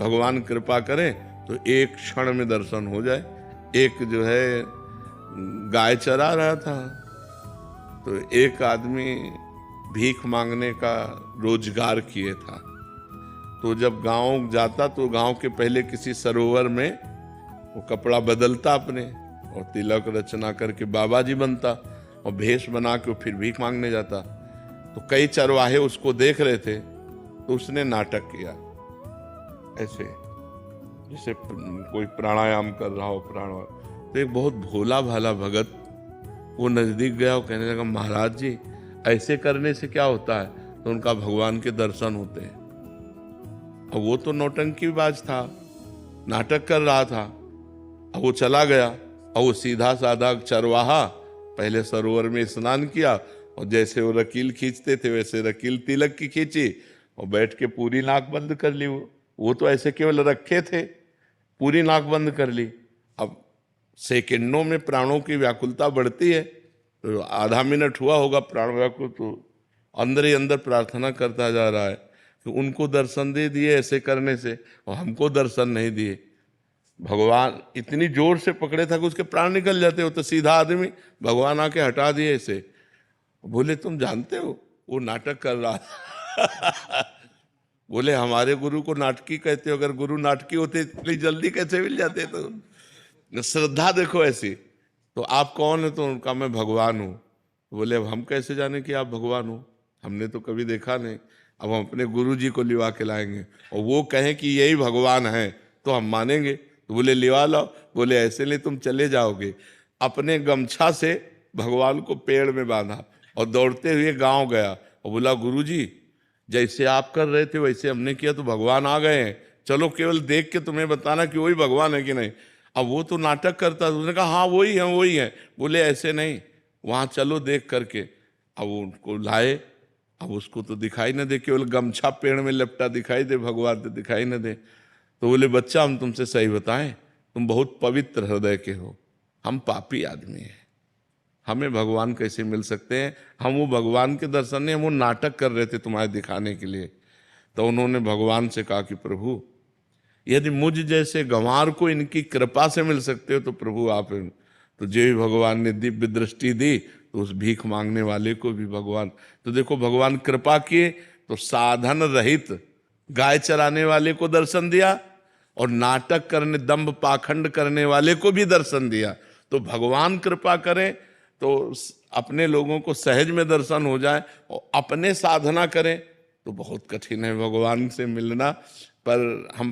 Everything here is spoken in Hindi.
भगवान कृपा करें तो एक क्षण में दर्शन हो जाए। एक जो है गाय चरा रहा था, तो एक आदमी भीख मांगने का रोजगार किए था। तो जब गांव जाता तो गांव के पहले किसी सरोवर में वो कपड़ा बदलता अपने, और तिलक रचना करके बाबा जी बनता, और भेष बना के फिर भीख मांगने जाता। तो कई चरवाहे उसको देख रहे थे, तो उसने नाटक किया ऐसे, जैसे कोई प्राणायाम कर रहा हो, तो एक बहुत भोला भाला भगत वो नजदीक गया और कहने लगा, महाराज जी ऐसे करने से क्या होता है? तो उनका भगवान के दर्शन होते हैं। और वो तो नौटंकीबाज था, नाटक कर रहा था। अब वो चला गया, और वो सीधा साधा चरवाहा पहले सरोवर में स्नान किया, और जैसे वो रकील खींचते थे वैसे रकील तिलक की खींची, और बैठ के पूरी नाक बंद कर ली। वो तो ऐसे केवल रखे थे, पूरी नाक बंद कर ली। अब सेकंडों में प्राणों की व्याकुलता बढ़ती है, तो आधा मिनट हुआ होगा प्राण व्याकुल, तो अंदर ही अंदर प्रार्थना करता जा रहा है कि उनको दर्शन दे दिए ऐसे करने से, और हमको दर्शन नहीं दिए। भगवान इतनी जोर से पकड़े था कि उसके प्राण निकल जाते हो, तो सीधा आदमी, भगवान आके हटा दिए ऐसे। बोले तुम जानते हो वो नाटक कर रहा था। बोले हमारे गुरु को नाटकी कहते हो, अगर गुरु नाटकी होते इतनी जल्दी कैसे मिल जाते? तो श्रद्धा देखो ऐसी। तो आप कौन है? तो उनका मैं भगवान हूँ। बोले अब हम कैसे जाने कि आप भगवान हो, हमने तो कभी देखा नहीं। अब हम अपने गुरु जी को लिवा के लाएंगे, और वो कहें कि यही भगवान है तो हम मानेंगे। तो बोले लिवा लाओ। बोले ऐसे नहीं, तुम चले जाओगे। अपने गमछा से भगवान को पेड़ में बांधा और दौड़ते हुए गांव गया, और बोला गुरु जी जैसे आप कर रहे थे वैसे हमने किया तो भगवान आ गए हैं, चलो केवल देख के तुम्हें बताना कि वही भगवान है कि नहीं। अब वो तो नाटक करता था, उसने कहा हाँ वही है वही है। बोले ऐसे नहीं, वहां चलो देख करके। अब उनको लाए, अब उसको तो दिखाई न दे, केवल गमछा पेड़ में लपटा दिखाई दे, भगवान तो दिखाई न दे। तो बोले बच्चा हम तुमसे सही बताएं, तुम बहुत पवित्र हृदय के हो, हम पापी आदमी हैं, हमें भगवान कैसे मिल सकते हैं? हम वो भगवान के दर्शन नहीं, हम वो नाटक कर रहे थे तुम्हारे दिखाने के लिए। तो उन्होंने भगवान से कहा कि प्रभु यदि मुझ जैसे गंवार को इनकी कृपा से मिल सकते हो तो प्रभु आप हैं। तो जो भी भगवान ने दिव्य दृष्टि दी तो उस भीख मांगने वाले को भी भगवान, तो देखो भगवान कृपा किए तो साधन रहित गाय चराने वाले को दर्शन दिया, और नाटक करने दंभ पाखंड करने वाले को भी दर्शन दिया। तो भगवान कृपा करें तो अपने लोगों को सहज में दर्शन हो जाए, और अपने साधना करें तो बहुत कठिन है भगवान से मिलना। पर हम